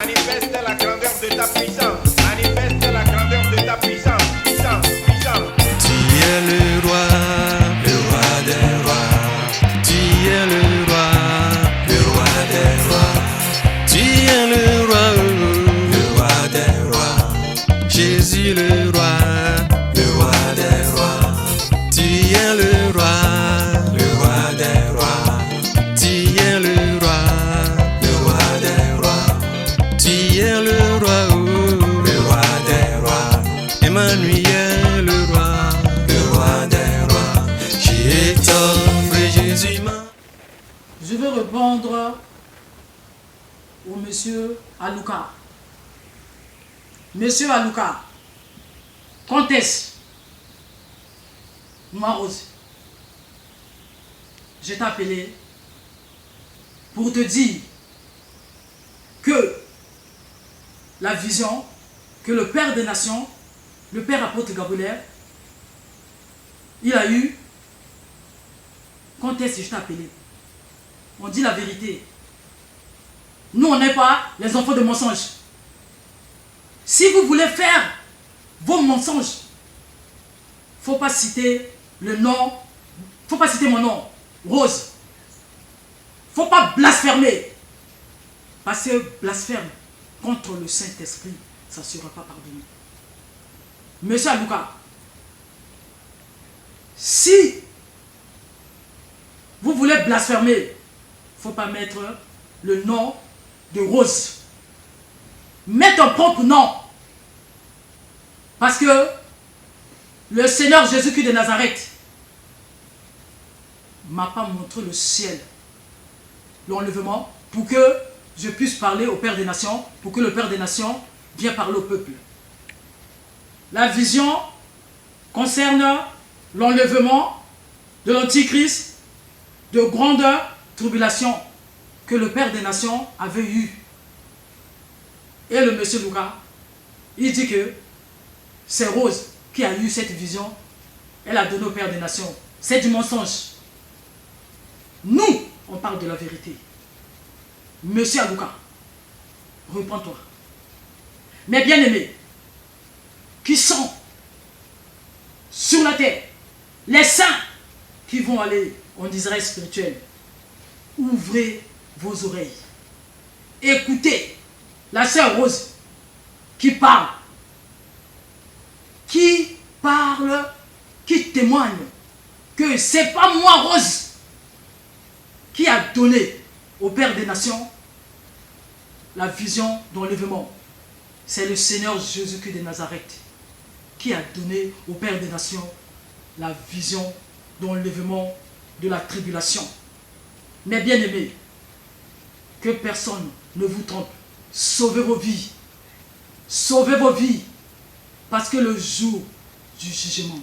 Manifeste la grandeur de ta puissance. Manifeste la grandeur de ta puissance. Puissance, puissance. Tu es le roi des rois. Tu es le roi des rois. Tu es le roi des rois. Jésus le roi des rois. Tu es le roi des rois. Tu es le roi des rois. Tu es le roi des rois. Emmanuel le roi des rois. J'ai t'offre Jésus ma. Je vais répondre au monsieur Aluka. Monsieur Aluka, comtesse Noirose, je t'ai appelé pour te dire que la vision que le Père des Nations, le Père apôtre Gabriel, il a eu, comtesse, je t'ai appelé. On dit la vérité. Nous, on n'est pas les enfants de mensonges. Si vous voulez faire vos mensonges, faut pas citer le nom, faut pas citer mon nom, Rose. Faut pas blasphémer. Parce que blasphème contre le Saint-Esprit, ça ne sera pas pardonné. Monsieur Aluka, si vous voulez blasphémer, faut pas mettre le nom de Rose. Mets ton propre nom. Parce que le Seigneur Jésus-Christ de Nazareth m'a pas montré le ciel, l'enlèvement, pour que je puisse parler au Père des Nations, pour que le Père des Nations vienne parler au peuple. La vision concerne l'enlèvement de l'Antichrist, de grandes tribulations que le Père des Nations avait eu. Et le monsieur Lucas, il dit que c'est Rose qui a eu cette vision. Elle a donné au Père des Nations. C'est du mensonge. Nous, on parle de la vérité. Monsieur Aluka, reprends-toi. Mes bien-aimés, qui sont sur la terre, les saints qui vont aller en Israël spirituel, ouvrez vos oreilles. Écoutez la sœur Rose qui parle, qui témoigne que c'est pas moi, Rose, qui a donné au Père des Nations la vision d'enlèvement. C'est le Seigneur Jésus-Christ de Nazareth qui a donné au Père des Nations la vision d'enlèvement de la tribulation. Mais bien aimés, que personne ne vous trompe. Sauvez vos vies. Sauvez vos vies. Parce que le jour du jugement,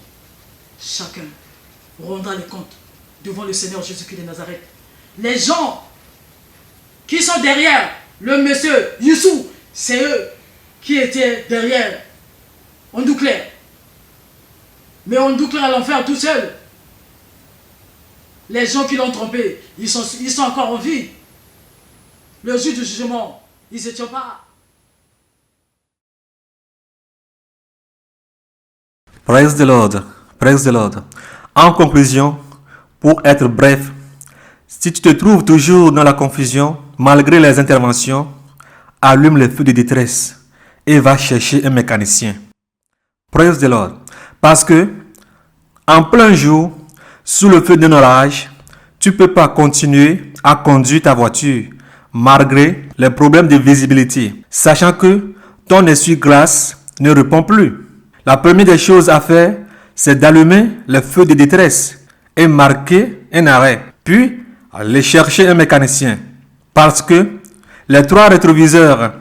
chacun rendra les comptes devant le Seigneur Jésus-Christ de Nazareth. Les gens qui sont derrière le monsieur Youssou, c'est eux qui étaient derrière Ondouclair. Mais Ondouclair à l'enfer tout seul. Les gens qui l'ont trompé, ils sont encore en vie. Le jour du jugement, ils ne se tiennent pas. Praise the Lord. Praise the Lord. En conclusion, pour être bref, si tu te trouves toujours dans la confusion, malgré les interventions, allume le feu de détresse et va chercher un mécanicien. Praise the Lord. Parce que, en plein jour, sous le feu d'un orage, tu ne peux pas continuer à conduire ta voiture malgré les problèmes de visibilité, sachant que ton essuie-glace ne répond plus. La première des choses à faire, c'est d'allumer le feu de détresse et marquer un arrêt, puis aller chercher un mécanicien. Parce que les 3 rétroviseurs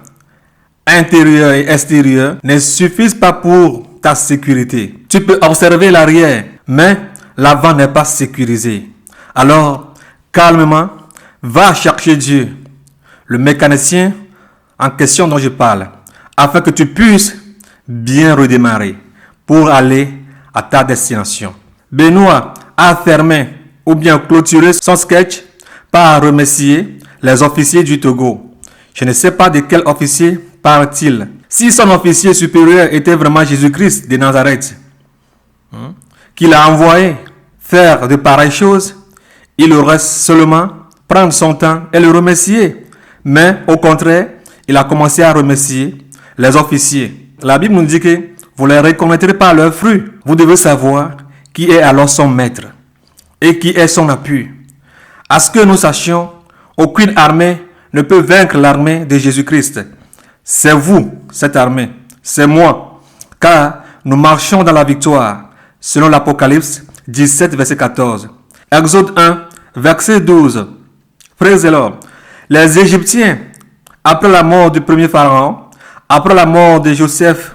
intérieurs et extérieurs ne suffisent pas pour ta sécurité. Tu peux observer l'arrière, mais l'avant n'est pas sécurisé. Alors, calmement, va chercher Dieu, le mécanicien en question dont je parle, afin que tu puisses bien redémarrer pour aller à ta destination. Benoît a fermé ou bien clôturé son sketch par remercier les officiers du Togo. Je ne sais pas de quel officier parle-t-il. Si son officier supérieur était vraiment Jésus-Christ de Nazareth, qu'il a envoyé faire de pareilles choses, il aurait seulement prendre son temps et le remercier. Mais au contraire, il a commencé à remercier les officiers. La Bible nous dit que vous les reconnaîtrez par leurs fruits. Vous devez savoir qui est alors son maître et qui est son appui. À ce que nous sachions, aucune armée ne peut vaincre l'armée de Jésus-Christ. C'est vous, cette armée. C'est moi. Car nous marchons dans la victoire, selon l'Apocalypse 17, verset 14. Exode 1, verset 12. Praise the Lord. Les Égyptiens, après la mort du premier pharaon, après la mort de Joseph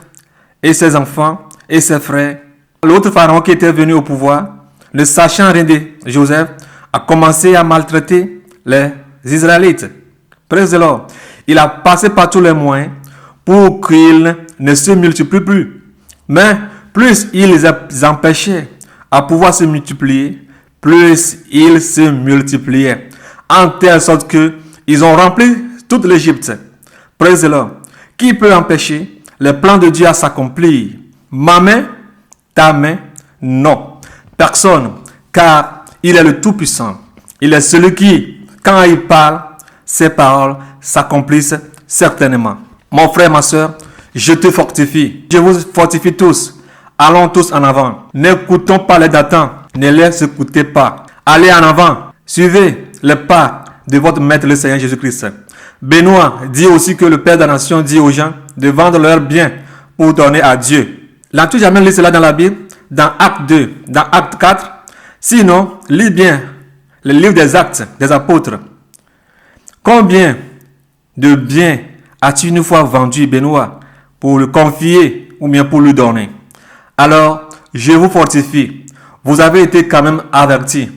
et ses enfants et ses frères, l'autre pharaon qui était venu au pouvoir, ne sachant rien de Joseph, a commencé à maltraiter les Israélites. Praise the Lord. Il a passé par tous les moyens pour qu'ils ne se multiplient plus. Mais plus il les empêchait à pouvoir se multiplier, plus ils se multipliaient. En telle sorte que ils ont rempli toute l'Égypte. Praise the Lord. Qui peut empêcher les plans de Dieu à s'accomplir? Ma main? Ta main? Non. Personne. Car il est le Tout-Puissant. Il est celui qui, quand il parle, ses paroles s'accomplissent certainement. Mon frère, ma soeur, je te fortifie. Je vous fortifie tous. Allons tous en avant. N'écoutons pas les datants. Ne les écoutez pas. Allez en avant. Suivez les pas de votre maître, le Seigneur Jésus-Christ. Benoît dit aussi que le Père de la Nation dit aux gens de vendre leurs biens pour donner à Dieu. L'as-tu jamais lu cela dans la Bible? Dans Acte 2, dans Acte 4? Sinon, lis bien le livre des Actes des Apôtres. Combien de biens as-tu une fois vendu, Benoît, pour le confier ou bien pour lui donner? Alors, je vous fortifie. Vous avez été quand même avertis.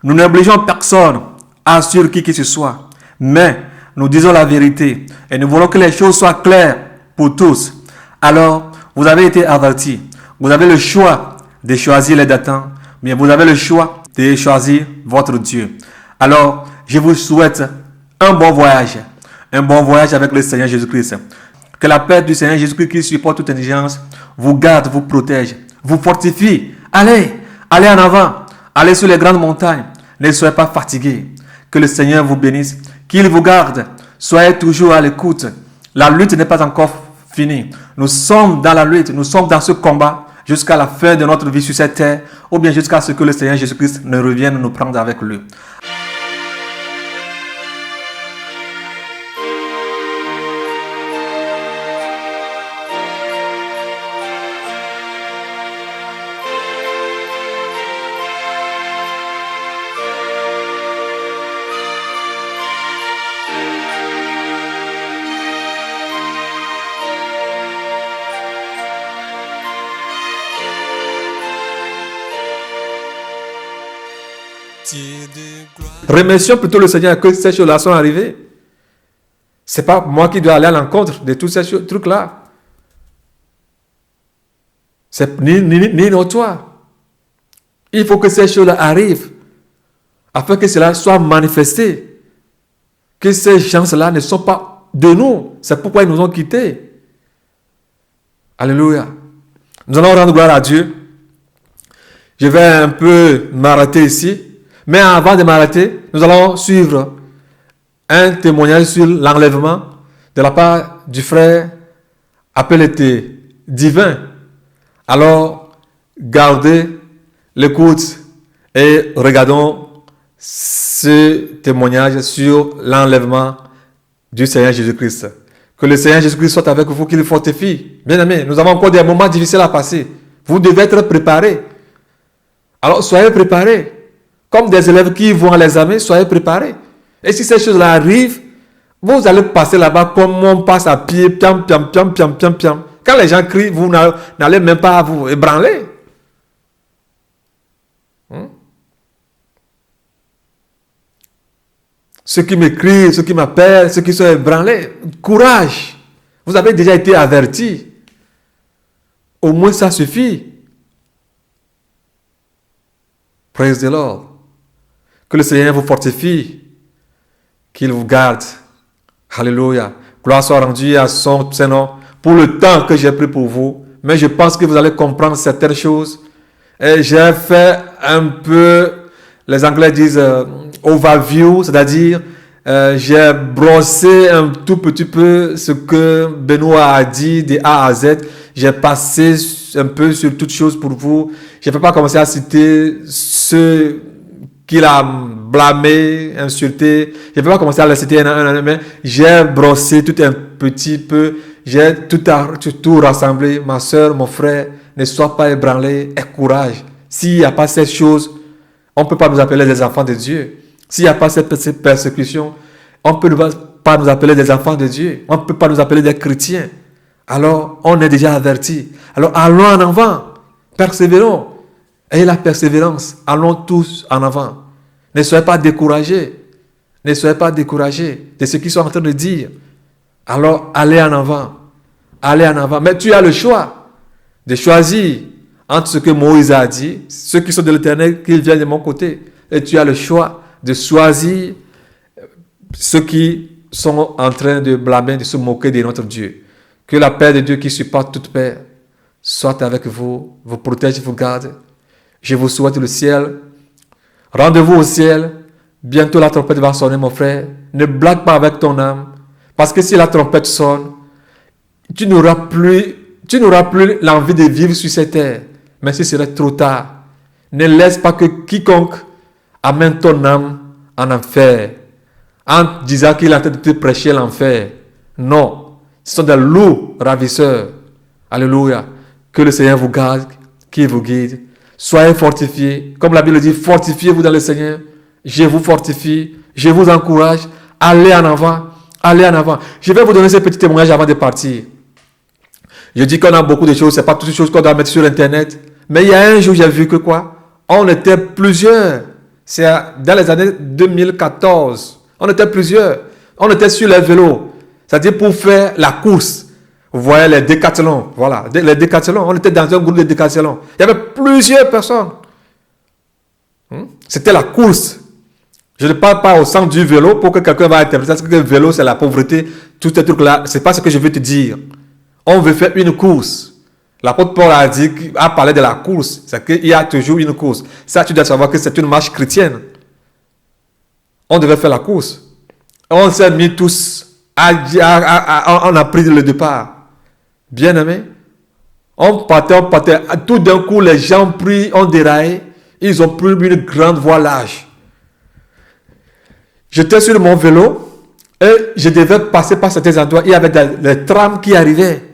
Nous n'obligeons personne à suivre qui que ce soit. Mais nous disons la vérité. Et nous voulons que les choses soient claires pour tous. Alors, vous avez été avertis. Vous avez le choix de choisir les datants. Mais vous avez le choix de choisir votre Dieu. Alors, je vous souhaite un bon voyage. Un bon voyage avec le Seigneur Jésus-Christ. Que la paix du Seigneur Jésus-Christ qui supporte toute intelligence vous garde, vous protège, vous fortifie. Allez en avant. Allez sur les grandes montagnes. Ne soyez pas fatigués. Que le Seigneur vous bénisse. Qu'il vous garde. Soyez toujours à l'écoute. La lutte n'est pas encore finie. Nous sommes dans la lutte. Nous sommes dans ce combat jusqu'à la fin de notre vie sur cette terre, ou bien jusqu'à ce que le Seigneur Jésus-Christ ne revienne nous prendre avec lui. Remercions plutôt le Seigneur que ces choses-là sont arrivées. Ce n'est pas moi qui dois aller à l'encontre de tous ces trucs-là. C'est ni toi. Il faut que ces choses-là arrivent afin que cela soit manifesté. Que ces gens-là ne sont pas de nous. C'est pourquoi ils nous ont quittés. Alléluia. Nous allons rendre gloire à Dieu. Je vais un peu m'arrêter ici. Mais avant de m'arrêter, nous allons suivre un témoignage sur l'enlèvement de la part du frère appelé Divin. Alors, gardez l'écoute et regardons ce témoignage sur l'enlèvement du Seigneur Jésus-Christ. Que le Seigneur Jésus-Christ soit avec vous, qu'il le fortifie. Bien aimé, nous avons encore des moments difficiles à passer. Vous devez être préparés. Alors, soyez préparés. Comme des élèves qui vont à l'examen, soyez préparés. Et si ces choses-là arrivent, vous allez passer là-bas comme on passe à pied, piam, piam, piam, piam, piam, piam. Quand les gens crient, vous n'allez même pas vous ébranler. Ceux qui me crient, ceux qui m'appellent, ceux qui sont ébranlés, courage. Vous avez déjà été avertis. Au moins ça suffit. Praise the Lord. Que le Seigneur vous fortifie, qu'il vous garde Alléluia. Gloire soit rendue à son Saint-Nom pour le temps que j'ai pris pour vous. Mais je pense que vous allez comprendre certaines choses. Et j'ai fait un peu, les Anglais disent overview, c'est-à-dire j'ai brossé un tout petit peu ce que Benoît a dit de A à Z. J'ai passé un peu sur toutes choses pour vous. Je ne vais pas commencer à citer ceux qu'il a blâmé, insulté. Je ne vais pas commencer à les citer mais j'ai brossé tout un petit peu. J'ai tout rassemblé. Ma soeur, mon frère, ne sois pas ébranlé, aie courage. S'il n'y a pas cette chose, on ne peut pas nous appeler des enfants de Dieu. S'il n'y a pas cette persécution, on ne peut pas nous appeler des enfants de Dieu. On ne peut pas nous appeler des chrétiens. Alors, on est déjà avertis. Alors, allons en avant. Persévérons. Ayez la persévérance. Allons tous en avant. Ne soyez pas découragés. Ne soyez pas découragés de ce qu'ils sont en train de dire. Alors, allez en avant. Allez en avant. Mais tu as le choix de choisir entre ce que Moïse a dit, ceux qui sont de l'Éternel, qu'ils viennent de mon côté. Et tu as le choix de choisir ceux qui sont en train de blâmer, de se moquer de notre Dieu. Que la paix de Dieu qui supporte toute paix soit avec vous, vous protège, vous garde. Je vous souhaite le ciel. Rendez-vous au ciel. Bientôt la trompette va sonner, mon frère. Ne blague pas avec ton âme. Parce que si la trompette sonne, tu n'auras plus l'envie de vivre sur cette terre. Mais ce serait trop tard. Ne laisse pas que quiconque amène ton âme en enfer. En disant qu'il est en train de te prêcher l'enfer. Non. Ce sont des loups ravisseurs. Alléluia. Que le Seigneur vous garde, qu'il vous guide. Soyez fortifiés. Comme la Bible dit, fortifiez-vous dans le Seigneur. Je vous fortifie. Je vous encourage. Allez en avant. Allez en avant. Je vais vous donner ce petit témoignage avant de partir. Je dis qu'on a beaucoup de choses. Ce n'est pas toutes les choses qu'on doit mettre sur Internet. Mais il y a un jour, j'ai vu que quoi? On était plusieurs. C'est dans les années 2014. On était plusieurs. On était sur les vélos. C'est-à-dire pour faire la course. Vous voyez les décathlons. Voilà, les décathlons. On était dans un groupe de décathlons. Il y avait plusieurs personnes. C'était la course. Je ne parle pas au sens du vélo pour que quelqu'un va interpréter que le vélo c'est la pauvreté. Tous ces trucs-là, ce n'est pas ce que je veux te dire. On veut faire une course. L'apôtre Paul a parlé de la course. C'est qu'il y a toujours une course. Ça, tu dois savoir que c'est une marche chrétienne. On devait faire la course. On s'est mis tous. On a pris le départ. Bien aimé. On partait. Tout d'un coup, les gens ont déraillé. Ils ont pris une grande voie large. J'étais sur mon vélo et je devais passer par certains endroits. Il y avait des trams qui arrivaient.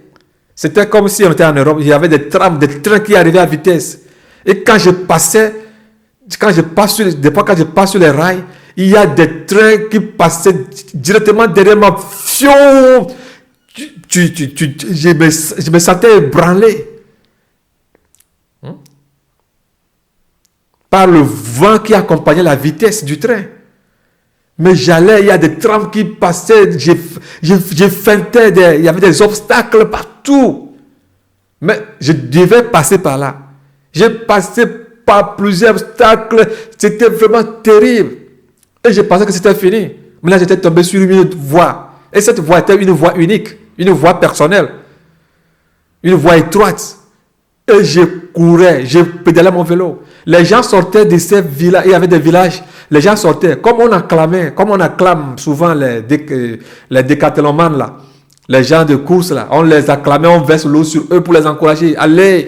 C'était comme si on était en Europe. Il y avait des trams, des trains qui arrivaient à vitesse. Et quand je passe sur les rails, il y a des trains qui passaient directement derrière moi. Je me sentais ébranlé. Par le vent qui accompagnait la vitesse du train. Mais j'allais, il y a des trams qui passaient, je feintais, il y avait des obstacles partout. Mais je devais passer par là. J'ai passé par plusieurs obstacles, c'était vraiment terrible. Et je pensais que c'était fini. Mais là, j'étais tombé sur une voie. Et cette voie était une voie unique, une voie personnelle, une voie étroite. Et je courais, je pédalais mon vélo. Les gens sortaient de ces villages, il y avait des villages, les gens sortaient, comme on acclame souvent les décathlomans là, les gens de course là, on les acclamait, on verse l'eau sur eux pour les encourager. Allez.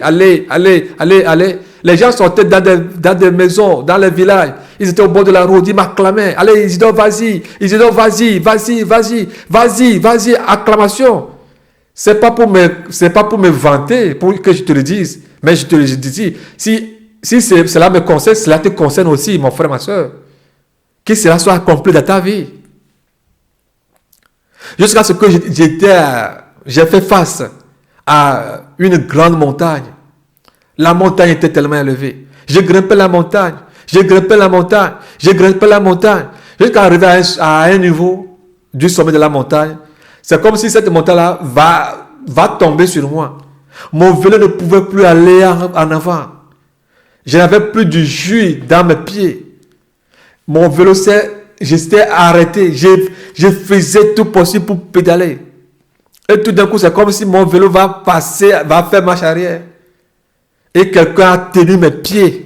Les gens sortaient dans des maisons, dans les villages, ils étaient au bord de la route, ils m'acclamaient. Allez, Isidore, vas-y, acclamation. C'est pas pour me vanter, pour que je te le dise, mais je te le dis, si cela me concerne, cela te concerne aussi, mon frère, ma soeur. Que cela soit accompli dans ta vie. Jusqu'à ce que j'ai fait face à une grande montagne. La montagne était tellement élevée. Je grimpais la montagne. Jusqu'à arriver à un niveau du sommet de la montagne. C'est comme si cette montagne-là va tomber sur moi. Mon vélo ne pouvait plus aller en avant. Je n'avais plus du jus dans mes pieds. Mon vélo s'est j'étais arrêté. Je faisais tout possible pour pédaler. Et tout d'un coup, c'est comme si mon vélo va faire marche arrière. Et quelqu'un a tenu mes pieds.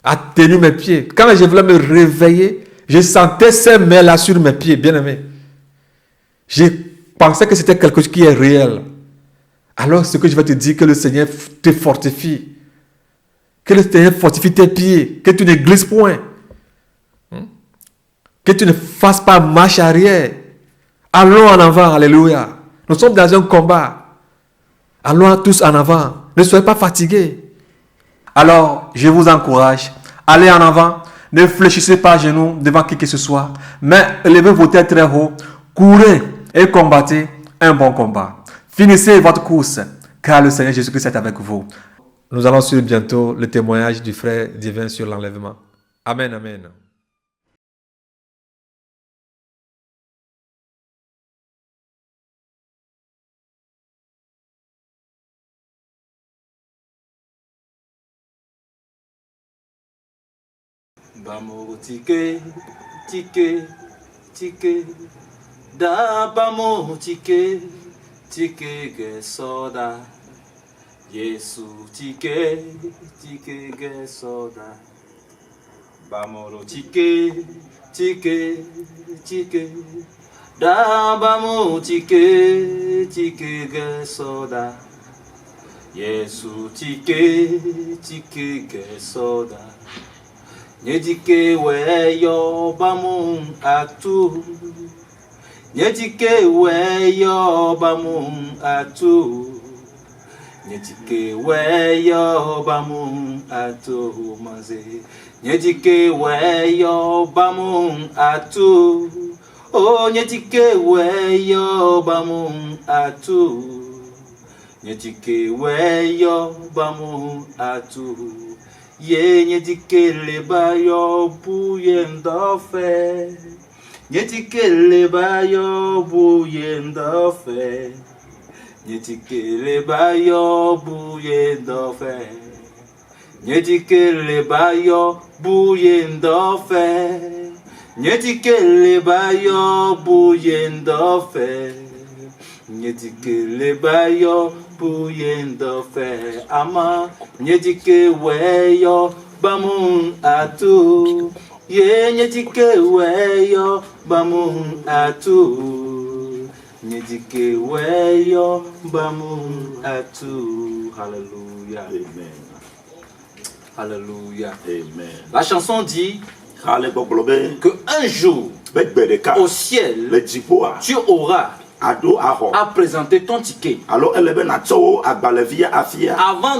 Quand je voulais me réveiller, je sentais ces mains-là sur mes pieds, bien aimé. Je pensais que c'était quelque chose qui est réel. Alors, ce que je vais te dire, que le Seigneur te fortifie. Que le Seigneur fortifie tes pieds. Que tu ne glisses point. Que tu ne fasses pas marche arrière. Allons en avant, alléluia. Nous sommes dans un combat. Allons tous en avant. Ne soyez pas fatigués. Alors, je vous encourage. Allez en avant. Ne fléchissez pas à genoux devant qui que ce soit. Mais élevez vos têtes très haut. Courez et combattez un bon combat. Finissez votre course, car le Seigneur Jésus-Christ est avec vous. Nous allons suivre bientôt le témoignage du frère divin sur l'enlèvement. Amen, amen. Bamo tike, tike, tike, da bamo tike, tike ge soda, Yesu tike, tike ge soda, bamo tike, tike, tike, da bamo tike, tike ge soda, Yesu tike, tike ge soda. Nyedike weyo bamum atu, Nyedike weyo bamum atu, Nyedike weyo bamum atu maze, Nyedike weyo bamum atu, oh nyedike weyo bamum atu, Nyedike weyo bamum atu. Ye nyedikele bayo buye ndofe, nyedikele bayo buye ndofe, nyedikele bayo buye ndofe, nyedikele bayo buye ndofe, nyedikele bayo buye ndofe, nyedikele bayo buye ndofe ama nyedike weyo bamun atu ye nyedike weyo bamun atu nyedike weyo bamun atu. Alléluia. Amen. Alléluia. Amen. La chanson dit que un jour au ciel tu auras à présenter ton ticket avant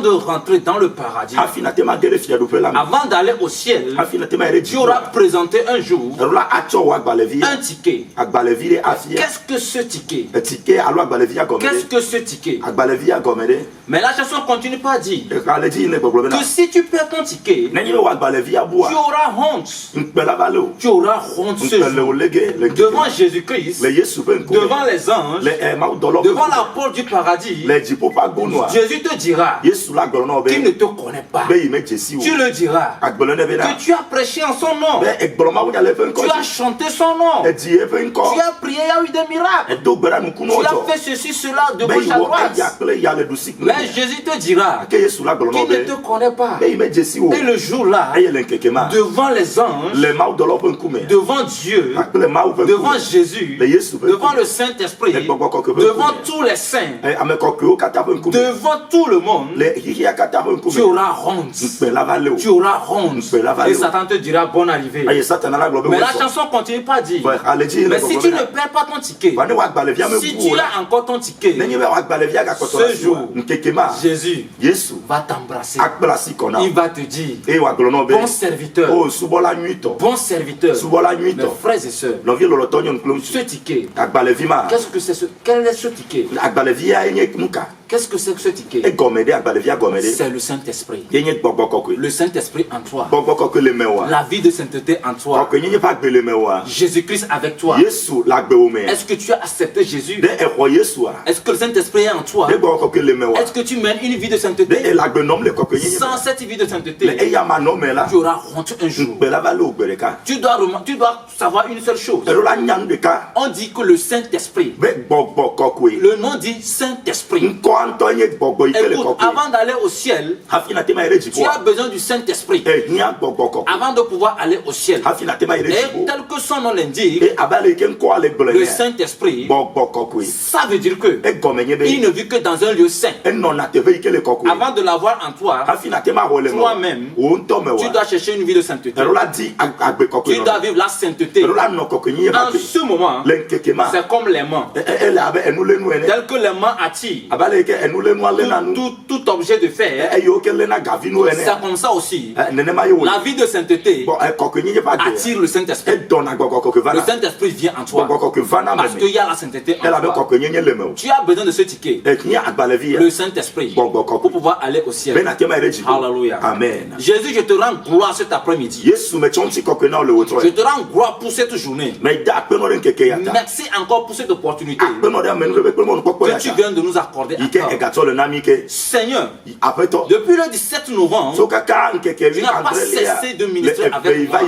de rentrer dans le paradis, avant d'aller au ciel. Tu auras présenté un jour un ticket. Qu'est-ce que ce ticket? Qu'est-ce que ce ticket? Mais la chanson continue pas à dire que si tu perds ton ticket, tu auras honte. Tu auras honte ce jour devant Jésus-Christ, devant les anges, devant la porte du paradis. Jésus te dira qu'il ne te connaît pas. Tu le diras que tu as prêché en son nom, tu as chanté son nom, tu as prié, il y a eu des miracles, tu as fait ceci, cela de gauche à droite. Mais Jésus te dira qu'il ne te connaît pas. Et le jour là, devant les anges, devant Dieu, devant Jésus, devant le Saint-Esprit, devant tous les saints, devant tout le monde, tu auras honte. Tu auras honte. Et Satan te dira bonne arrivée. Mais la chanson continue pas à dire, mais si tu ne perds pas ton ticket, si tu as encore ton ticket, ce jour, Jésus va t'embrasser. Il va te dire, bon serviteur, bon serviteur. Mes frères et sœurs, ce ticket, qu'est-ce que c'est quel est ce ticket? Qu'est-ce que c'est que ce ticket? C'est le Saint-Esprit. Le Saint-Esprit en toi. La vie de sainteté en toi. Jésus-Christ avec toi. Est-ce que tu as accepté Jésus? Est-ce que le Saint-Esprit est en toi? Est-ce que tu mènes une vie de sainteté? Sans cette vie de sainteté, tu auras honte un jour. Tu dois savoir une seule chose. On dit que le Saint-Esprit, le nom dit Saint-Esprit. Écoute, avant d'aller au ciel, tu as besoin du Saint-Esprit avant de pouvoir aller au ciel. Et tel que son nom l'indique, le Saint-Esprit, ça veut dire que il ne vit que dans un lieu saint. Avant de l'avoir en toi, toi-même, tu dois chercher une vie de sainteté. Tu dois vivre la sainteté. En ce moment, c'est comme l'aimant. Tel que l'aimant attire tout objet de fer, c'est comme ça aussi. La vie de sainteté attire le Saint-Esprit. Le Saint-Esprit vient en toi parce qu'il y a la sainteté en toi. Tu as besoin de ce ticket, le Saint-Esprit, pour pouvoir aller au ciel. Alléluia. Amen. Jésus, je te rends gloire cet après-midi. Je te rends gloire pour cette journée. Merci encore pour cette opportunité que tu viens de nous accorder. Seigneur, depuis le 17 novembre, tu n'as pas cessé de ministrer avec moi.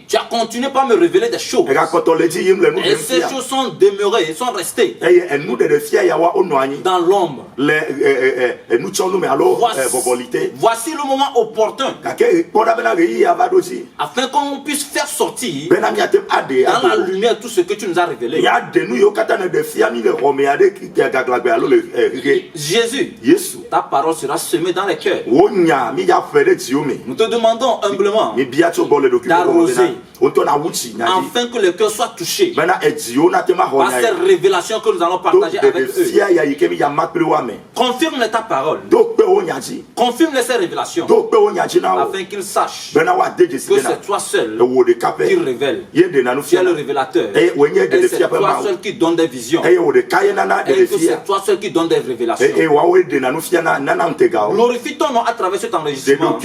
Tu as continué par me révéler des choses. Et ces choses sont demeurées, sont restées dans l'ombre. Voici le moment opportun afin qu'on puisse faire sortir dans la lumière tout ce que tu nous as révélé. Jésus, ta parole sera semée dans les cœurs. Nous te demandons humblement d'arroser afin que le cœur soit touché par cette révélation que nous allons partager avec eux. Confirme ta parole. Confirme ces révélations afin qu'ils sachent que c'est toi seul qui révèle. Tu es le révélateur. Et c'est toi seul qui donne des visions. Et que c'est toi seul qui donne des révélations. Glorifie ton nom à travers cet enregistrement.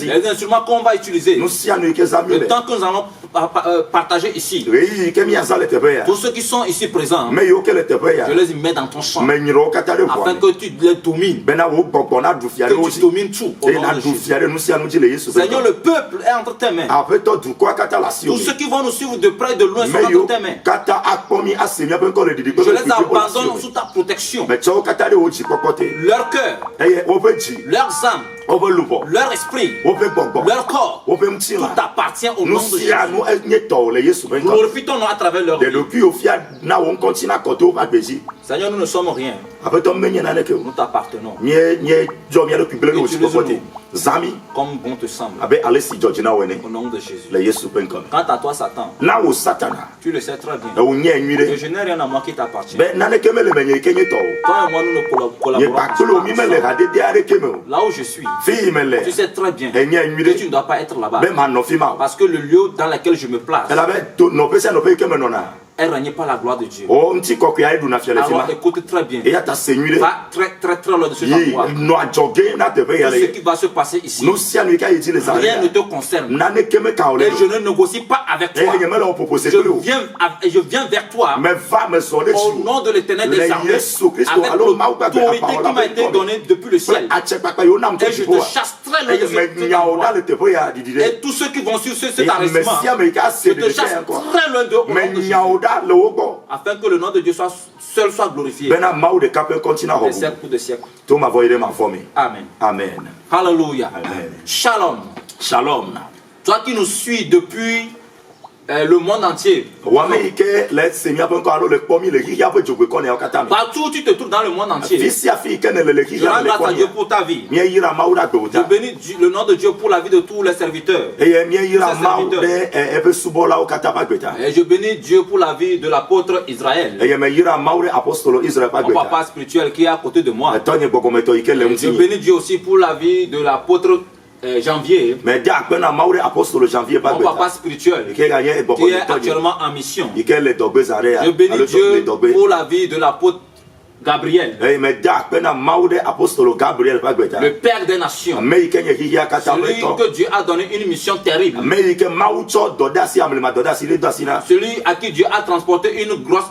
Les instruments qu'on va utiliser, le temps que nous allons partager ici, tous ceux qui sont ici présents, je les mets dans ton champ afin que tu les domines, que tu domines tout au nom de Jésus. Seigneur, le peuple est entre tes mains. Tous ceux qui vont nous suivre de près et de loin sont entre tes mains. Je les abandonne sous ta protection. Leur cœur, leurs âmes, leur esprit, leur corps, tout appartient au nom de Jésus. Glorifie ton nom à travers leur vie. Seigneur, nous ne sommes rien. Nous t'appartenons. Utilise-nous comme bon te semble. Au nom de Jésus. Quant à toi, Satan, tu le sais très bien. Et je n'ai rien à moi qui t'appartient. Toi et moi, nous ne collaborons pas. Là où je suis, tu sais très bien que tu ne dois pas être là-bas. Parce que le lieu dans lequel je me place, elle ne règne pas la gloire de Dieu. Alors écoute très bien. Va très loin de cet endroit. Ce qui va se passer ici, rien ne te concerne. Et je ne négocie pas avec toi. Je viens vers toi au nom de l'Éternel des armées, avec l'autorité qui m'a été donnée depuis le ciel. Et je te chasse très loin de cet endroit. Et tous ceux qui vont suivre cet arrêtement, je te chasse très loin de au nom de Jésus. Afin que le nom de Dieu seul soit glorifié. Des siècles pour des siècles. Amen. Amen. Alléluia. Amen. Shalom. Shalom. Toi qui nous suis depuis le monde entier. Partout où tu te trouves dans le monde entier, je rends grâce à Dieu pour ta vie. Je bénis le nom de Dieu pour la vie de tous les serviteurs. Et je bénis Dieu pour la vie de l'apôtre Israël, mon papa spirituel qui est à côté de moi. Et je bénis Dieu aussi pour la vie de l'apôtre janvier, mais dia akpena maure apostolo janvier pas mon papa spirituel, qui est actuellement en mission. Je bénis Dieu pour la vie de l'apôtre Gabriel, le père des nations, celui que Dieu a donné une mission terrible, celui à qui Dieu a transporté une grosse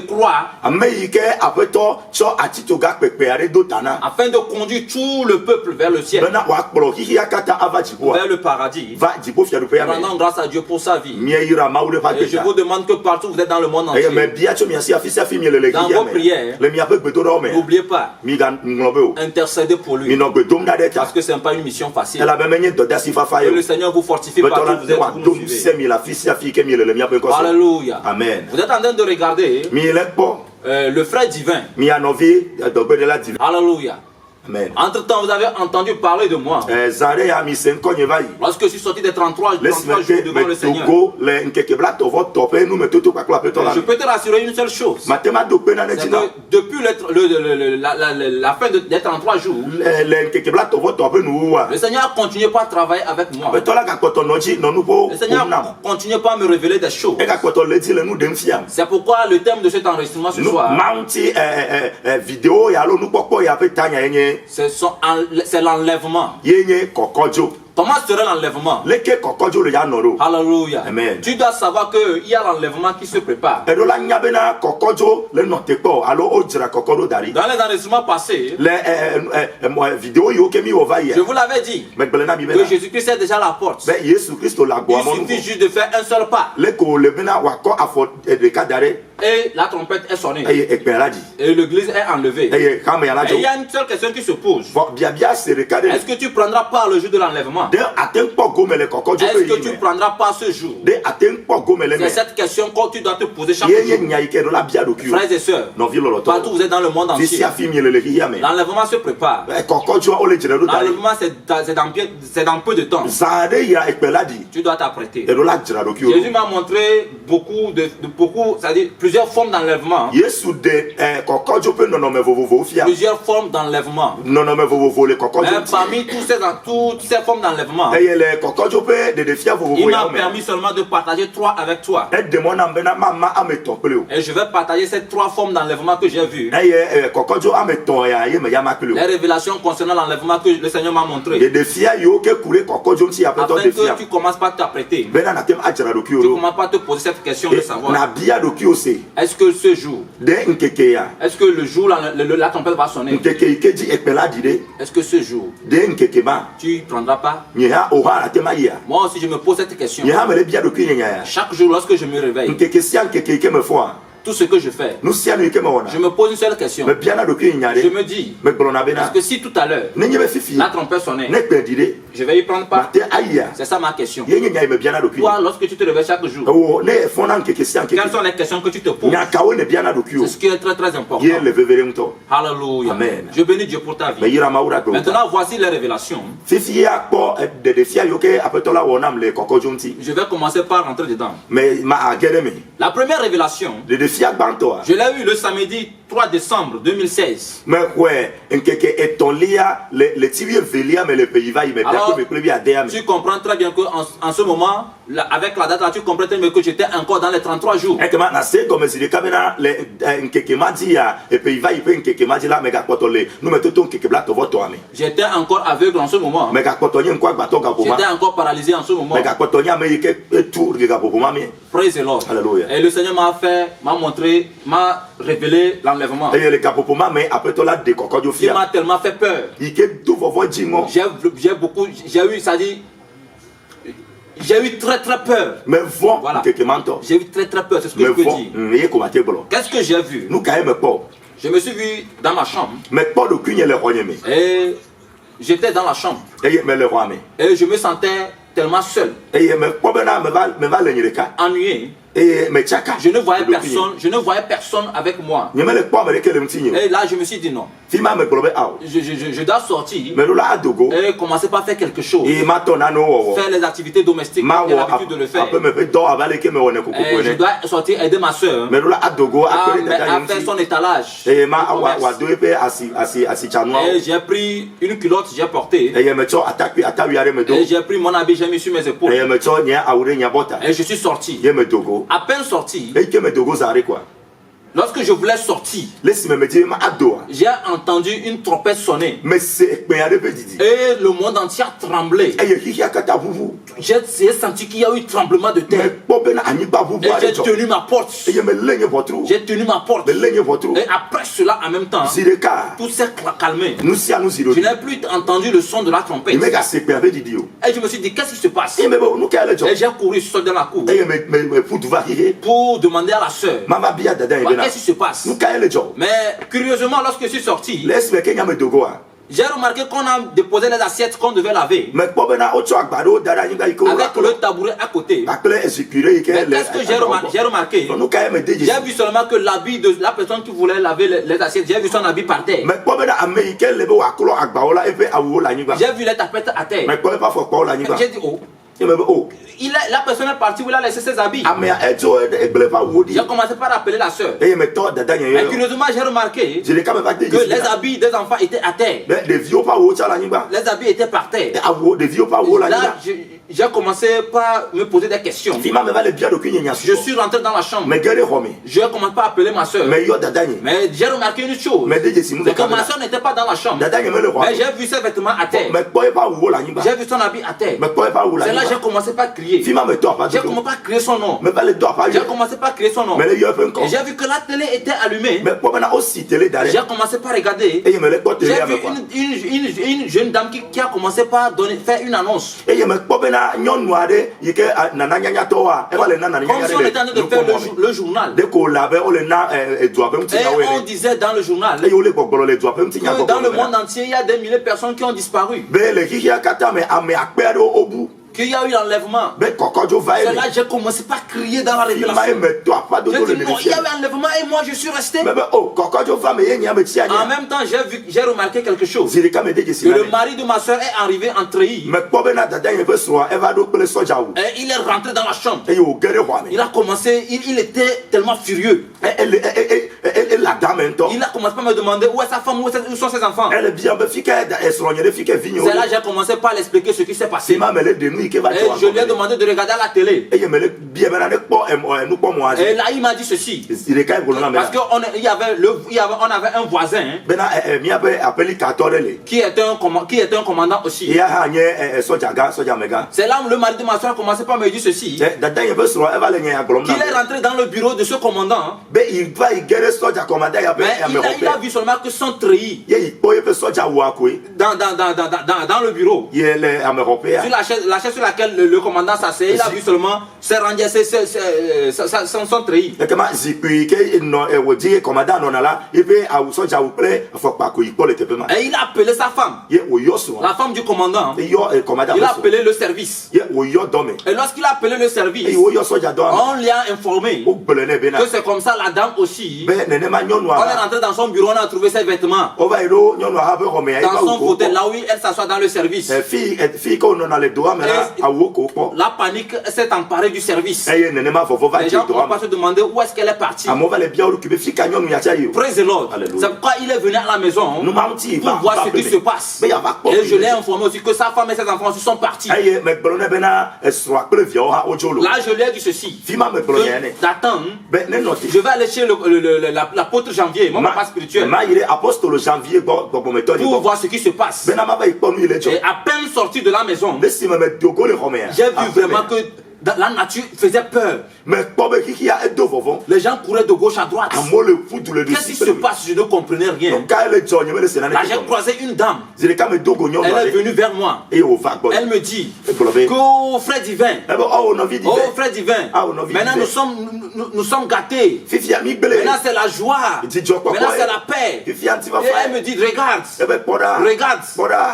croix, afin de conduire tout le peuple vers le ciel, vers le paradis. Rendons grâce à Dieu pour sa vie. Et je vous demande que partout où vous êtes dans le monde entier, dans vos prières, n'oubliez pas, intercédez pour lui, parce que ce n'est pas une mission facile. Que le Seigneur vous fortifie partout où vous êtes, vous nous suivez. Alléluia. Amen. Vous êtes en train de regarder le frère divin. Alléluia. Amen. Entre-temps, vous avez entendu parler de moi. Lorsque je suis sorti des 33 jours devant le Seigneur, je peux te rassurer une seule chose. C'est que depuis la fin des 33 jours, le Seigneur a continué pas à travailler avec moi. Le Seigneur a continué pas à me révéler des choses. C'est pourquoi le thème de cet enregistrement ce soir, c'est l'enlèvement. Comment serait l'enlèvement? Alléluia. Amen. Tu dois savoir qu'il y a l'enlèvement qui se prépare. Dans les enregistrements passés, je vous l'avais dit que Jésus-Christ est déjà à la porte. Il suffit juste de faire un seul pas. Et la trompette est sonnée. Et l'église est enlevée. Et il y a une seule question qui se pose. Est-ce que tu prendras part le jour de l'enlèvement? Est-ce que tu prendras part ce jour? C'est cette question que tu dois te poser chaque jour. Frères et sœurs, partout où vous êtes dans le monde entier, l'enlèvement se prépare. L'enlèvement c'est dans peu de temps. Tu dois t'apprêter. Jésus m'a montré c'est-à-dire plusieurs formes d'enlèvement. Plusieurs formes d'enlèvement. Mais parmi toutes ces formes d'enlèvement, il m'a permis seulement de partager 3 avec toi. Et je vais partager ces 3 formes d'enlèvement que j'ai vues. Les révélations concernant l'enlèvement que le Seigneur m'a montré. Afin que tu commences pas à t'apprêter. Tu commences pas à te poser cette question de savoir. Est-ce que ce jour, est-ce que le jour la trompette va sonner? Est-ce que ce jour, tu prendras pas? Moi aussi je me pose cette question. Chaque jour lorsque je me réveille, tout ce que je fais, je me pose une seule question. Je me dis, parce que si tout à l'heure la trompette sonnait, je vais y prendre part. C'est ça ma question. Toi, lorsque tu te réveilles chaque jour, quelles sont les questions que tu te poses? C'est ce qui est très très important. Alléluia. Amen. Je bénis Dieu pour ta vie. Maintenant, voici les révélations. Je vais commencer par rentrer dedans. La première révélation, je l'ai eu le samedi 3 décembre 2016. Alors, tu comprends très bien qu'en ce moment, avec la date là, tu comprends très bien que j'étais encore dans les 33 jours. J'étais encore aveugle en ce moment. J'étais encore paralysé en ce moment. Praise the Lord. Alléluia. Et le Seigneur m'a montré, m'a révélé l'enlèvement. Il m'a tellement fait peur. J'ai eu très très peur. Voilà. J'ai eu très très peur, c'est ce que je peux dire. Qu'est-ce que j'ai vu? Je me suis vu dans ma chambre. Et j'étais dans la chambre. Et je me sentais tellement seul, ennuyé. Je ne voyais personne avec moi. Et là, je me suis dit non. Je dois sortir et commencer par faire quelque chose. Faire les activités domestiques que j'ai l'habitude de le faire. Et je dois sortir aider ma soeur à faire son étalage. Et j'ai pris une culotte, j'ai porté. Et j'ai pris mon habit, j'ai mis sur mes épaules. Et je suis sorti. À peine sorti. Lorsque je voulais sortir, j'ai entendu une trompette sonner. Et le monde entier a tremblé. J'ai senti qu'il y a eu tremblement de terre. Et j'ai tenu ma porte. J'ai tenu ma porte. Et après cela, en même temps, tout s'est calmé. Je n'ai plus entendu le son de la trompette. Et je me suis dit, qu'est-ce qui se passe? Et j'ai couru seul dans la cour pour demander à la soeur. Qu'est-ce qui se passe? Mais curieusement, lorsque je suis sorti, j'ai remarqué qu'on a déposé les assiettes qu'on devait laver avec le tabouret à côté. Mais qu'est-ce que j'ai remarqué? J'ai vu seulement que l'habit de la personne qui voulait laver les assiettes, j'ai vu son habit par terre. J'ai vu les tapettes à terre. J'ai dit oh. La personne est partie où il a laissé ses habits. J'ai commencé par appeler la soeur. Et curieusement, j'ai remarqué que les habits des enfants étaient à terre. Les habits étaient par terre. Là, j'ai commencé par me poser des questions. Je suis rentré dans la chambre. Je commence par appeler ma soeur. Mais j'ai remarqué une chose. C'est que ma soeur n'était pas dans la chambre. Mais j'ai vu ses vêtements à terre. J'ai vu son habit à terre. C'est là que j'ai commencé par crier. J'ai commencé par crier son nom. J'ai commencé par crier son nom. Et j'ai vu que la télé était allumée. J'ai commencé par regarder. J'ai vu une jeune dame qui a commencé par faire une annonce. Comme si on était en train de faire le journal. Et on disait dans le journal que dans le monde entier, il y a des milliers de personnes qui ont disparu. Qu'il y a eu l'enlèvement. C'est là que j'ai commencé par crier dans la révélation. J'ai dit non, il y a eu l'enlèvement et moi je suis resté. En même temps, j'ai remarqué quelque chose. Que le mari de ma soeur est arrivé en treillis. Et il est rentré dans la chambre. Il a commencé, il était tellement furieux. Il a commencé par me demander où est sa femme, où sont ses enfants. C'est là que j'ai commencé par l'expliquer ce qui s'est passé. Et je lui ai demandé de regarder à la télé. Et là, il m'a dit ceci. Parce qu'on avait un voisin qui était un commandant aussi. C'est là où le mari de ma soeur a commencé par me dire ceci. Qu'il est rentré dans le bureau de ce commandant. Mais il a vu seulement que son treillis dans le bureau. Sur la chaise sur laquelle le commandant s'asseyait, il a vu seulement son treillis. Et il a appelé sa femme, la femme du commandant. Il a appelé le service. Et lorsqu'il a appelé le service, on lui a informé que c'est comme ça la dame aussi. On est rentré dans son bureau, on a trouvé ses vêtements dans son fauteuil, là où elle s'assoit dans le service. La panique s'est emparée du service. Les gens ont pas se demander où est-ce qu'elle est partie. Praise the Lord. C'est pourquoi il est venu à la maison pour voir ce qui se passe. Et je l'ai informé aussi que sa femme et ses enfants aussi sont partis. Là, je lui ai dit ceci. D'attendre. Je vais aller chez l'apôtre Janvier, mon papa spirituel, pour voir ce qui se passe. Et à peine sorti de la maison, j'ai vu vraiment que la nature faisait peur. Les gens couraient de gauche à droite. Qu'est-ce qui se passe? Je ne comprenais rien. Là, j'ai croisé une dame. Elle est venue vers moi. Elle me dit que frère divin, frère divin, maintenant nous sommes gâtés. Maintenant c'est la joie. Maintenant c'est la paix. Et elle me dit regarde.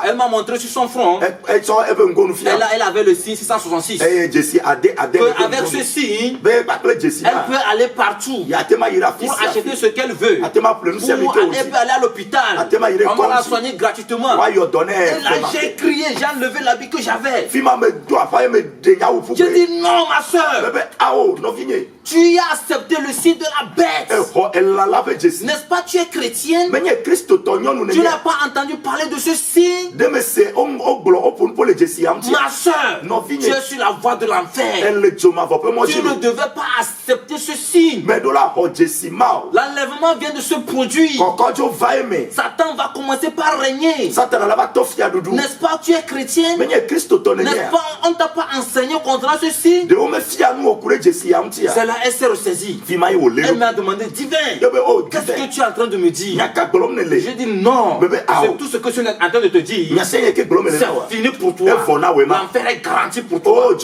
Elle m'a montré sur son front. Elle avait le signe 666. qu'avec ce signe, elle peut aller partout pour acheter ce qu'elle veut. Elle peut aller à l'hôpital. On va la soigner gratuitement. Et là, j'ai crié, j'ai enlevé l'habit que j'avais. J'ai dit non, ma soeur. Tu as accepté le signe de la bête. N'est-ce pas, tu es chrétienne? Tu n'as pas entendu parler de ce signe? Ma soeur, tu es sur la voie de l'enfer. Tu ne devais pas accepter ce signe. L'enlèvement vient de se produire. Satan va commencer par régner. N'est-ce pas, tu es chrétienne? N'est-ce pas, on ne t'a pas enseigné contre ce signe? C'est là, elle s'est ressaisie. Elle m'a demandé, divin, qu'est-ce que tu es en train de me dire? J'ai dit non, c'est tout ce que je suis en train de te dire. C'est fini pour toi. L'enfer est garanti pour toi.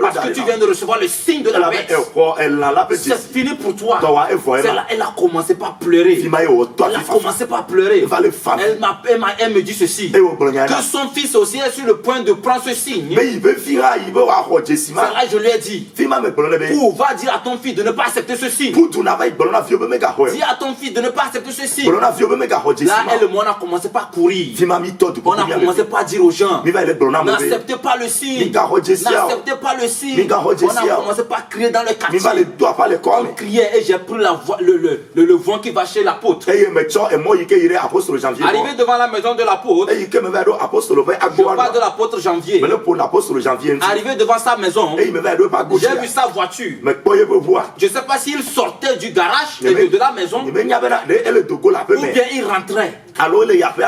Parce que tu viens de recevoir le signe de la bête. C'est fini pour toi. C'est là, elle a commencé par pleurer. Elle a commencé par pleurer. Elle me dit ceci, que son fils aussi est sur le point de prendre ce signe. C'est là, je lui ai dit, va dire à ton fils de ne pas accepter ce signe. Dis à ton fils de ne pas accepter ce signe. Là, elle et moi, on a commencé par courir. On a commencé par dire aux gens, n'acceptez pas le signe. N'acceptez pas le signe. On a commencé par crier dans le quartier. On criait et j'ai pris le vent qui va chez l'apôtre. Arrivé devant la maison de l'apôtre, je parle de l'apôtre Janvier. Arrivé devant sa maison, j'ai vu sa voiture. Je ne sais pas s'il sortait du garage de la maison ou bien il rentrait.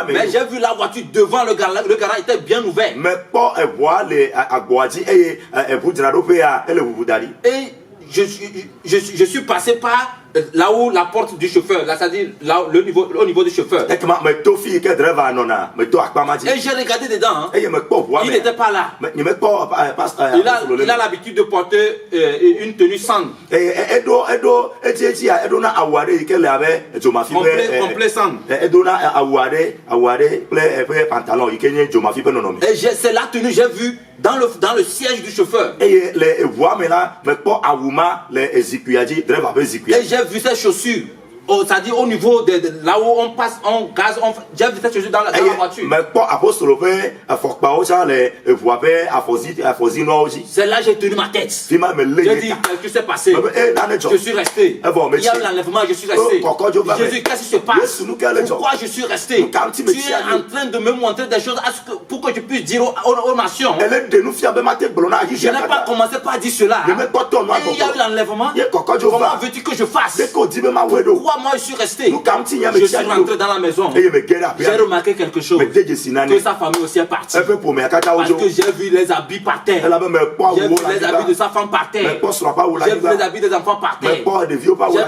Mais j'ai vu la voiture devant le garage était bien ouvert. Et je suis passé par là où la porte du chauffeur, c'est-à-dire au niveau du chauffeur. Et j'ai regardé dedans, il n'était pas là. Il a l'habitude de porter une tenue sang. Complet sang. Et c'est la tenue j'ai vu dans le siège du chauffeur. Et j'ai vu ces chaussures. C'est-à-dire au niveau de là où on passe, on gaz, j'ai vu ces chaussures dans la voiture. C'est là que j'ai tenu ma tête. J'ai dit, qu'est-ce qui s'est passé? Je suis resté. Il y a eu l'enlèvement, je suis resté. Jésus, qu'est-ce qui se passe? Pourquoi je suis resté? Tu es en train de me montrer des choses pour que je puisse dire aux nations. Je n'ai pas commencé par dire cela. Il y a eu l'enlèvement. Comment veux-tu que je fasse? Pourquoi moi je suis resté? Je suis rentré dans la maison. J'ai remarqué quelque chose, que sa famille aussi est partie. Parce que j'ai vu les habits par terre. J'ai vu les habits de sa femme par terre. J'ai vu les habits des enfants par terre. J'ai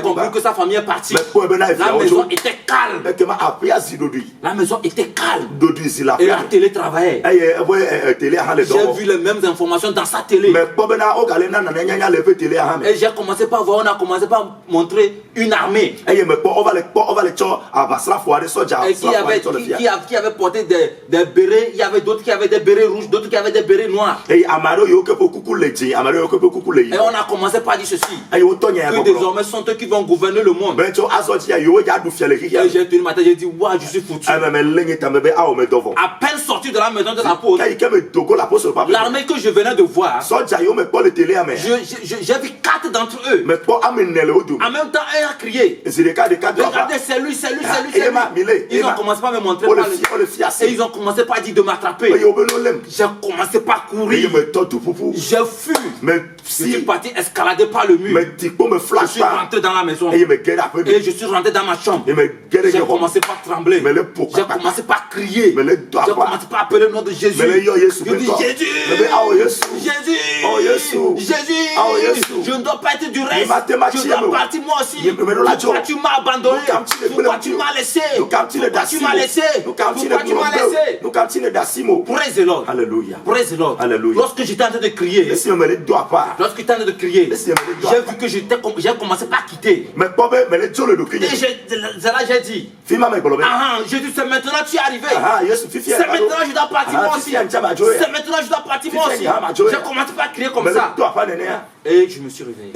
compris que sa famille est partie. La maison était calme. La maison était calme. Et la télé travaillait. J'ai vu les mêmes informations dans sa télé. Et j'ai commencé par voir, on a commencé par montrer une armée. Et qui avait porté des bérets. Il y avait d'autres qui avaient des bérets rouges, d'autres qui avaient des bérets noirs. Et on a commencé par dire ceci, que désormais sont eux qui vont gouverner le monde. Et j'ai tenu ma tête, j'ai dit waouh, je suis foutu. À peine sorti de la maison de l'apôtre, l'armée que je venais de voir, j'ai vu 4 d'entre eux. En même temps, un a crié, regardez, c'est lui, c'est lui, c'est lui, c'est lui. Ils ont commencé par me montrer et ils ont commencé par dire de m'attraper. J'ai commencé par courir. J'ai fui. Je suis parti escalader par le mur. Je suis rentré dans la maison. Et je suis rentré dans ma chambre. J'ai commencé par trembler. J'ai commencé par crier. J'ai commencé par appeler le nom de Jésus. Je dis Jésus, Jésus, je ne dois pas être du reste. Je dois partir moi aussi. Pourquoi tu m'as abandonné? Pourquoi tu m'as laissé? Pourquoi tu m'as laissé? Pourquoi tu m'as laissé? Praise the Lord. Alléluia. Praise the Lord. Alléluia. Lorsque j'étais en train de crier, Lorsque tu es en train de crier, j'ai vu que j'ai commencé par quitter. Et c'est là j'ai dit, j'ai dit, c'est maintenant que tu es arrivé. C'est maintenant que je dois partir moi aussi. C'est maintenant que je dois partir moi aussi. J'ai commencé par crier comme ça. Et je me suis réveillé.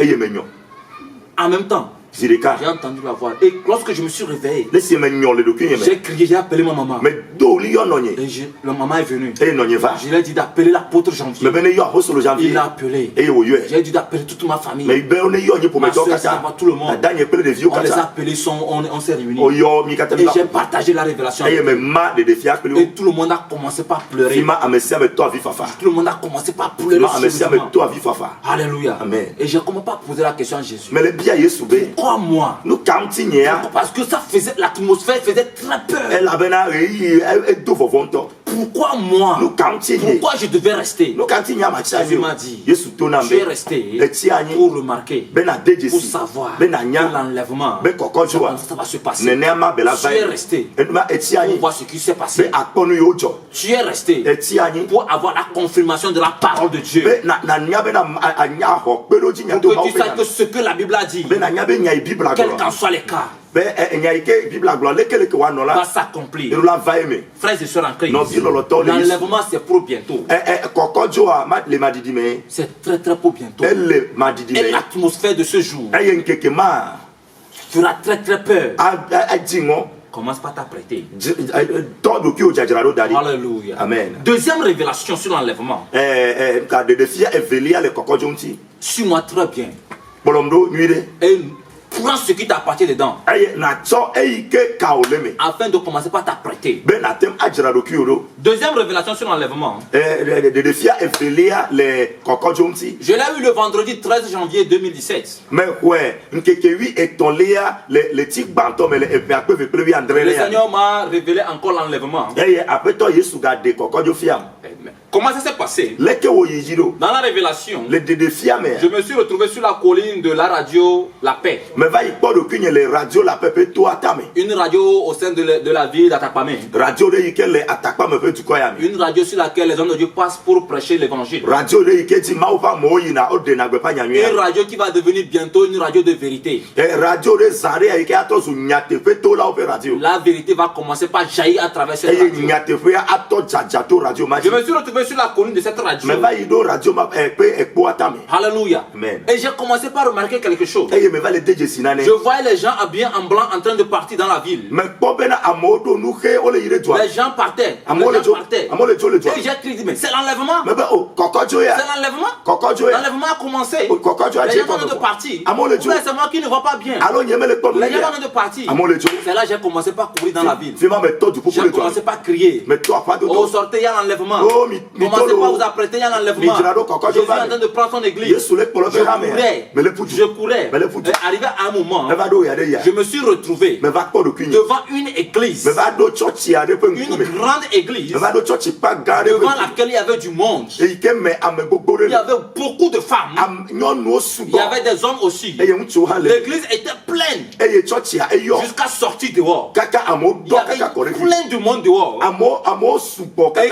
En même temps, j'ai entendu la voix. Et lorsque je me suis réveillé, j'ai crié, j'ai appelé ma maman. Et la maman est venue. Je lui ai dit d'appeler l'apôtre Janvier. Il l'a appelé. J'ai dit d'appeler toute ma famille. Ma soeur, ça va, tout le monde. On les a appelés, on s'est réunis. Et j'ai partagé la révélation. Et tout le monde a commencé par pleurer. Tout le monde a commencé par pleurer. Alléluia. Et j'ai commencé par poser la question à Jésus. Pourquoi moi? Parce que ça faisait, l'atmosphère faisait très peur. Pourquoi moi? Pourquoi je devais rester? Jésus m'a dit, tu es resté pour remarquer, pour savoir l'enlèvement, ça va se passer. Tu es resté pour voir ce qui s'est passé. Tu es resté pour avoir la confirmation de la parole de Dieu. Pour que tu saches que ce que la Bible a dit, quel qu'en soit les cas, va s'accomplir. Frères et sœurs en Christ, l'enlèvement c'est pour bientôt. C'est très très pour bientôt. Et l'atmosphère de ce jour fera très très peur. Commence par t'apprêter. Alléluia. Amen. Deuxième révélation sur l'enlèvement. Suis-moi très bien. Et prends ce qui t'appartient dedans. Afin de commencer par t'apprêter. Deuxième révélation sur l'enlèvement. Je l'ai eu le vendredi 13 janvier 2017. Le Seigneur m'a révélé encore l'enlèvement. Comment ça s'est passé? Dans la révélation, je me suis retrouvé sur la colline de la radio La Paix. Une radio au sein de la ville d'Atakpamé. Une radio sur laquelle les hommes de Dieu passent pour prêcher l'évangile. Une radio qui va devenir bientôt une radio de vérité. La vérité va commencer par jaillir à travers cette radio. Je me suis retrouvé sur la colline de cette radio. Alléluia. Et j'ai commencé par remarquer quelque chose. Je voyais les gens habillés en blanc en train de partir dans la ville. Les gens partaient. Et j'ai crié, mais c'est l'enlèvement. C'est l'enlèvement. L'enlèvement a commencé. Les gens sont en train de partir. C'est moi qui ne vois pas bien. Les gens sont en train de partir. C'est là que j'ai commencé par courir dans la ville. J'ai commencé par crier. Oh, sortez, il y a l'enlèvement. Commencez pas à vous apprêter, il y a l'enlèvement. Jésus est en train de prendre son église. Je courais. Et arrivé à un moment, je me suis retrouvé devant une église. Une grande église. Devant laquelle il y avait du monde. Il y avait beaucoup de femmes. Il y avait des hommes aussi. L'église était pleine. Jusqu'à sortir dehors. Il y avait plein de monde dehors. Et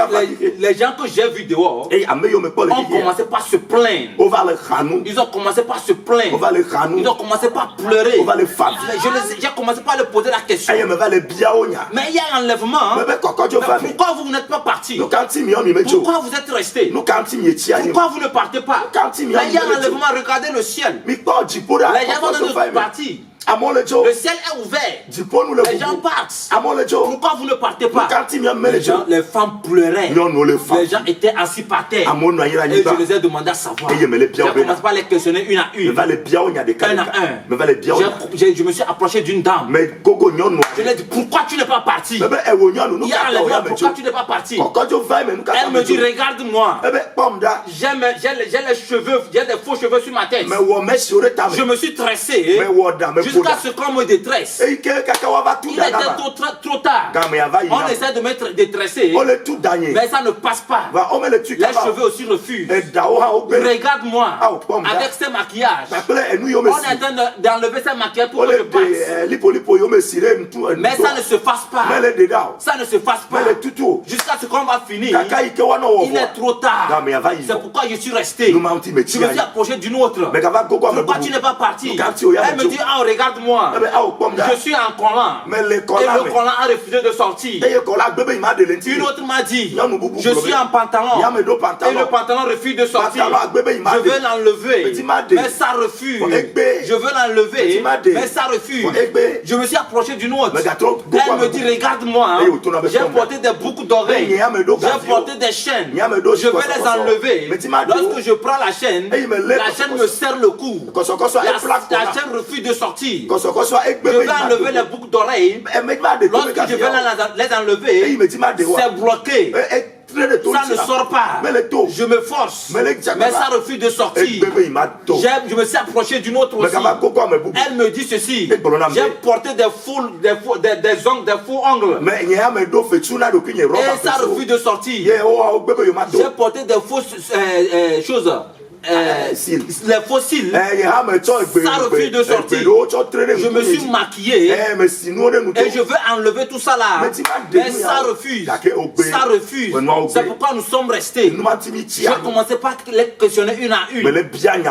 les gens que j'ai vus dehors ont commencé par se plaindre. Ils ont commencé par se plaindre. Ils ont commencé par pleurer. J'ai commencé par leur poser la question. Mais il y a l'enlèvement. Pourquoi vous n'êtes pas partis? Pourquoi vous êtes restés? Pourquoi vous ne partez pas? Mais il y a l'enlèvement. Regardez le ciel. Les gens vont partir. Le ciel est ouvert. Les gens partent. Pourquoi vous ne partez pas? Les femmes pleuraient. Les gens étaient assis par terre. Et je les ai demandé à savoir. Je commence par les questionner une à une. Un à un. Je me suis approché d'une dame. Je lui ai dit, pourquoi tu n'es pas parti? Il y a l'enlèvement, pourquoi tu n'es pas parti? Elle me dit, regarde-moi. J'ai les cheveux, j'ai des faux cheveux sur ma tête. Je me suis tressé. Jusqu'à ce qu'on me détresse. Il était trop tard. On essaie de me détresser, mais ça ne passe pas. Les cheveux aussi refusent. Regarde-moi avec ce maquillage. On est en train d'enlever ce maquillage pour que je passe. Mais ça ne se fasse pas. Ça ne se fasse pas. Jusqu'à ce qu'on va finir. Il est trop tard. C'est pourquoi je suis resté. Je me suis approché d'une autre. Pourquoi tu n'es pas parti? Elle me dit, ah, regarde-moi. Je suis en collant. Et le collant a refusé de sortir. Une autre m'a dit, je suis en pantalon. Et le pantalon refuse de sortir. Je veux l'enlever. Mais ça refuse. Je veux l'enlever. Mais ça refuse. Je me suis approché d'une autre. Elle me dit, regarde-moi. J'ai porté des boucles d'oreilles. J'ai porté des chaînes. Je vais les enlever. Lorsque je prends la chaîne me serre le cou. La chaîne refuse de sortir. Je vais enlever les boucles d'oreilles. Lorsque je vais les enlever, c'est bloqué. Ça ne sort pas. Je me force. Mais ça refuse de sortir. Je me suis approché d'une autre aussi. Elle me dit ceci. J'ai porté des faux ongles. Et ça refuse de sortir. J'ai porté des fausses choses. Les fossiles, ça refuse de sortir. Je me suis maquillé et je veux enlever tout ça là. Mais ça refuse. Ça refuse. C'est pourquoi nous sommes restés. J'ai commencé par les questionner une à une.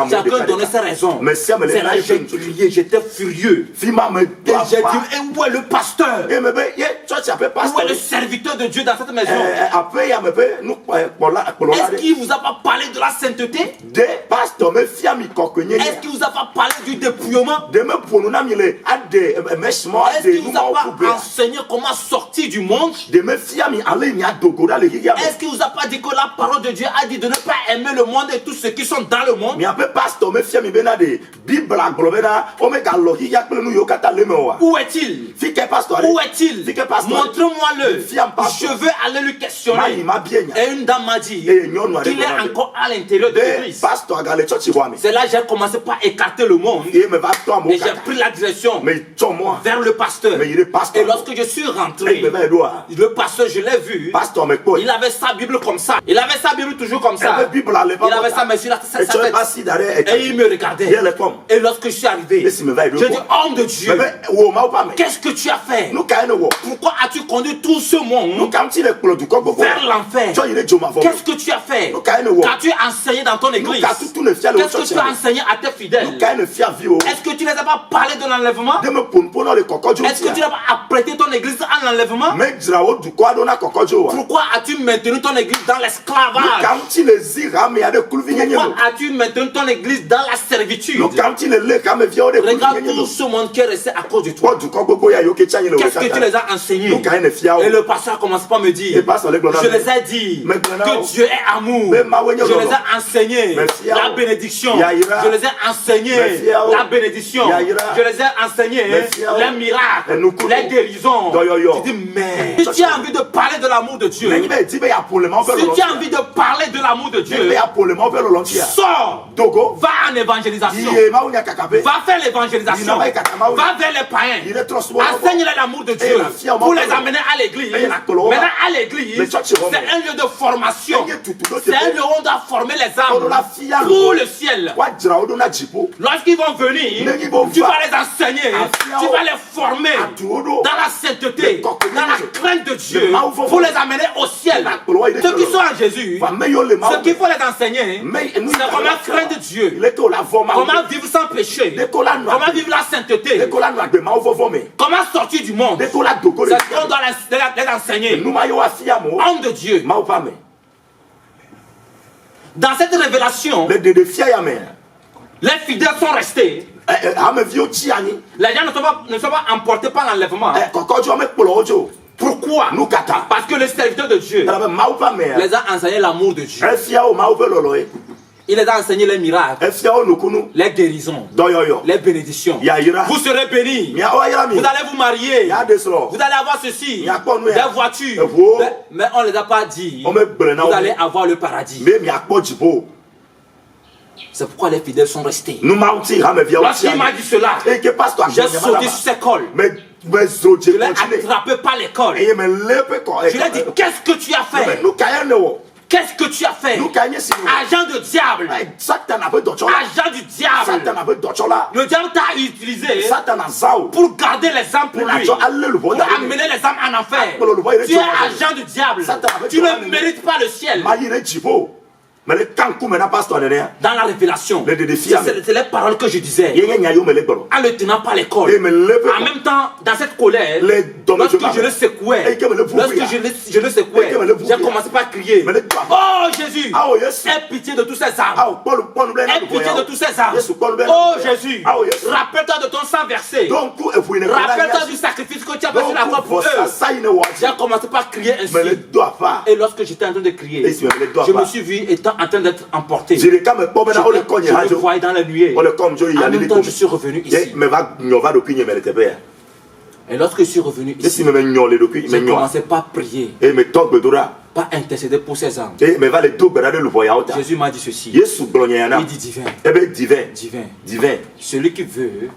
Chacun donnait ses raisons. C'est là que j'ai crié, j'étais furieux. Et j'ai dit, et où est le pasteur? Où est le serviteur de Dieu dans cette maison? Est-ce qu'il vous a pas parlé de la sainteté? Est-ce qu'il vous a pas parlé du dépouillement? Est-ce qu'il vous a pas enseigné comment sortir du monde? Est-ce qu'il vous a pas dit que la parole de Dieu a dit de ne pas aimer le monde et tous ceux qui sont dans le monde? Où est-il? Où est-il? Montre-moi-le. Je veux aller lui questionner. Et une dame m'a dit qu'il est encore à l'intérieur de l'église. C'est là que j'ai commencé par écarter le monde. Et j'ai pris la direction vers le pasteur. Et lorsque je suis rentré, le pasteur, je l'ai vu. Il avait sa Bible comme ça. Il avait sa Bible toujours comme ça. Il avait sa main sur la tête. Et il me regardait. Et lorsque je suis arrivé, je dis, homme de Dieu, qu'est-ce que tu as fait? Pourquoi as-tu conduit tout ce monde vers l'enfer? Qu'est-ce que tu as fait? Qu'as-tu enseigné dans ton église? Qu'est-ce que tu as enseigné à tes fidèles? Est-ce que tu ne les as pas parlé de l'enlèvement? Est-ce que tu n'as pas apprêté ton église à l'enlèvement? Pourquoi as-tu maintenu ton église dans l'esclavage? Pourquoi as-tu maintenu ton église dans la servitude? Regarde tout ce monde qui est resté à cause de toi. Qu'est-ce que tu les as enseignés? Et le pasteur commence par me dire, je les ai dit que Dieu est amour. Je les ai enseigné la bénédiction. Je les ai enseigné la bénédiction. Je les ai enseigné les miracles, les guérisons. Tu dis, mais si tu as envie de parler de l'amour de Dieu, si tu as envie de parler de l'amour de Dieu, sors, va en évangélisation, va faire l'évangélisation, va vers les païens, enseigne-les l'amour de Dieu pour les amener à l'église. Maintenant à l'église, c'est un lieu de formation, c'est un lieu où on doit former les âmes pour le ciel. Lorsqu'ils vont venir, tu vas les enseigner, tu vas les former dans la sainteté, dans la crainte de Dieu, pour les amener au ciel. Ceux qui sont en Jésus, ce qu'il faut les enseigner, c'est comment craindre Dieu, comment vivre sans péché, comment vivre la sainteté, comment sortir du monde. C'est ce qu'on doit les enseigner. Homme de Dieu. Dans cette révélation, les fidèles sont restés. Les gens ne sont pas emportés par l'enlèvement. Pourquoi? Parce que le serviteur de Dieu les a enseigné l'amour de Dieu. Il les a enseigné les miracles, les guérisons, les bénédictions. Vous serez bénis. Vous allez vous marier. Vous allez avoir ceci, des voitures. Mais on ne les a pas dit. Vous allez avoir le paradis. C'est pourquoi les fidèles sont restés. Nous mauti rame via. Lorsqu'il m'a dit cela, Et que passe toi? j'ai sauté sur ses cols. Mais Je l'ai attrapé par les cols. Et me lepe quoi. Je lui ai dit, qu'est-ce que tu as fait? Nous caillons. Qu'est-ce que tu as fait? Nous caillons si nous. Agent de diable. Satan a peu d'autre. Agent du diable. Satan a peu d'autre là. Le diable t'a utilisé Satan a zao. pour garder les âmes pour lui. Pour amener les âmes en enfer. Tu es agent du diable. Tu ne mérites pas le ciel. Dans la révélation, c'est les paroles que je disais. En le tenant par les cols. En même temps, dans cette colère, lorsque je le secouais, j'ai commencé par crier. Oh Jésus, aie pitié de tous ces âmes. Aie pitié de tous ces âmes. Oh Jésus, rappelle-toi de ton sang versé. Rappelle-toi du sacrifice que tu as fait sur la croix pour eux. J'ai commencé par crier ainsi. Et lorsque j'étais en train de crier, je me suis vu étant en train d'être emporté. Je me voyais dans la nuée. En même temps, je suis revenu ici. Et lorsque je suis revenu ici, j'ai commencé par prier, pas intercéder pour ces âmes. Jésus m'a dit ceci. Il dit divin. Celui qui veut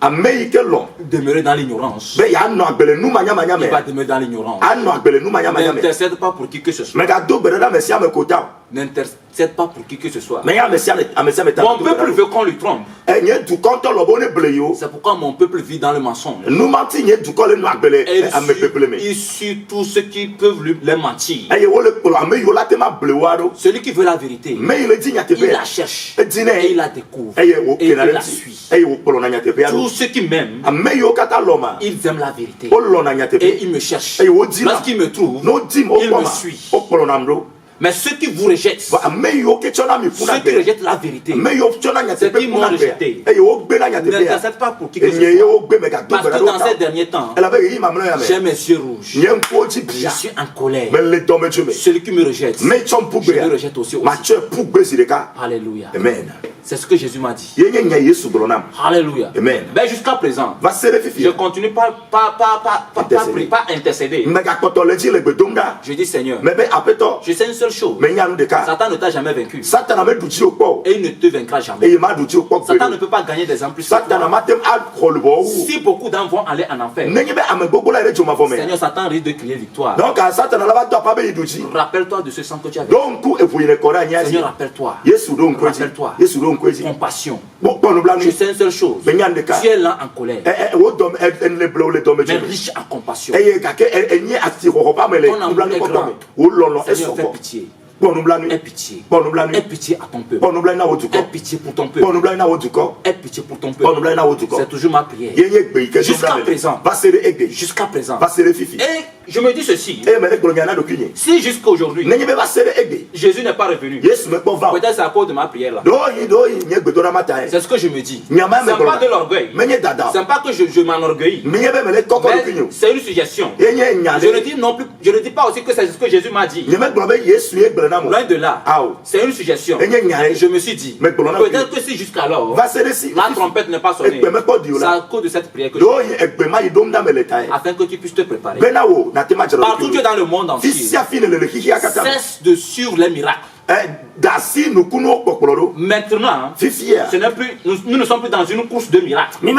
demeurer dans l'ignorance, il va demeurer dans l'ignorance. N'intercède pas pour qui que ce soit. N'intercède pas pour qui que ce soit. Mon peuple veut qu'on lui trompe. C'est pourquoi mon peuple vit dans le mensonge. Et il suit tous ceux qui peuvent les mentir. Celui qui veut la vérité, il la cherche et il la découvre et il la suit. Tous ceux qui m'aiment, ils aiment la vérité et ils me cherchent. Lorsqu'ils me trouvent, ils me suivent. Mais ceux qui vous rejettent, ceux qui rejettent la vérité, ceux qui m'ont rejeté, n'intercèdent pas pour qui que ce soit. Parce que dans ces derniers temps, j'ai mes yeux rouges. Je suis en colère. Celui qui me rejette, je le rejette aussi. Alléluia. Amen. C'est ce que Jésus m'a dit. Alléluia. Amen. Mais jusqu'à présent, je continue pas intercéder. Je dis Seigneur, je sais une seule chose. Satan ne t'a jamais vaincu. Et il ne te vaincra jamais. Satan ne peut pas gagner des âmes plus. Si beaucoup d'âmes vont aller en enfer, Seigneur, Satan risque de crier victoire. Rappelle-toi de ce sang que tu as versé. Seigneur, rappelle-toi. Rappelle-toi. Compassion. Je sais une seule chose. Tu es lent en colère, mais riche en compassion. Ton amour est grand. Seigneur, fais pitié. Aie pitié. Aie pitié à ton peuple. Aie pitié pour ton peuple. Aie pitié pour ton peuple. C'est toujours ma prière. Jusqu'à présent. Jusqu'à présent. Et je me dis ceci. Si jusqu'à aujourd'hui, Jésus n'est pas revenu, peut-être c'est à cause de ma prière là. C'est ce que je me dis. Ce n'est pas de l'orgueil. Ce n'est pas que je m'enorgueillis. Mais c'est une suggestion. Je ne dis pas aussi que c'est ce que Jésus m'a dit. Loin de là. C'est une suggestion. Je me suis dit, peut-être que si jusqu'alors la trompette n'est pas sonnée, c'est à cause de cette prière que je fais, afin que tu puisses te préparer. Partout tu es dans le monde entier, cesse de suivre les miracles. Maintenant, nous ne sommes plus dans une course de miracles. Nous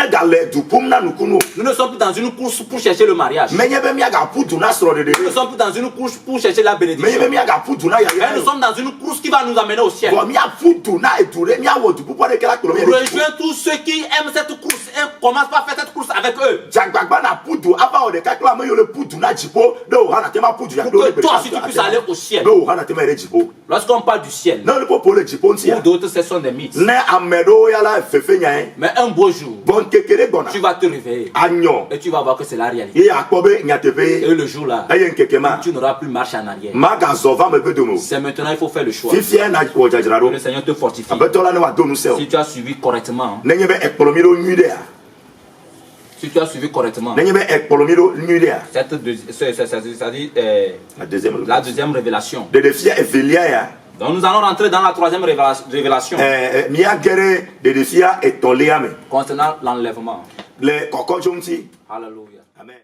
ne sommes plus dans une course pour chercher le mariage. Nous ne sommes plus dans une course pour chercher la bénédiction. Mais nous sommes dans une course qui va nous amener au ciel. Rejoins tous ceux qui aiment cette course et commence par faire cette course avec eux. Pour que toi aussi tu puisses aller au ciel. Lorsqu'on parle du ciel, pour d'autres ce sont des mythes. Mais un beau jour, tu vas te réveiller et tu vas voir que c'est la réalité. Et le jour là, tu n'auras plus marche en arrière. C'est maintenant il faut faire le choix. Que le Seigneur te fortifie. Si tu as suivi correctement, la deuxième révélation. Donc nous allons rentrer dans la troisième révélation concernant l'enlèvement. Alléluia. Amen.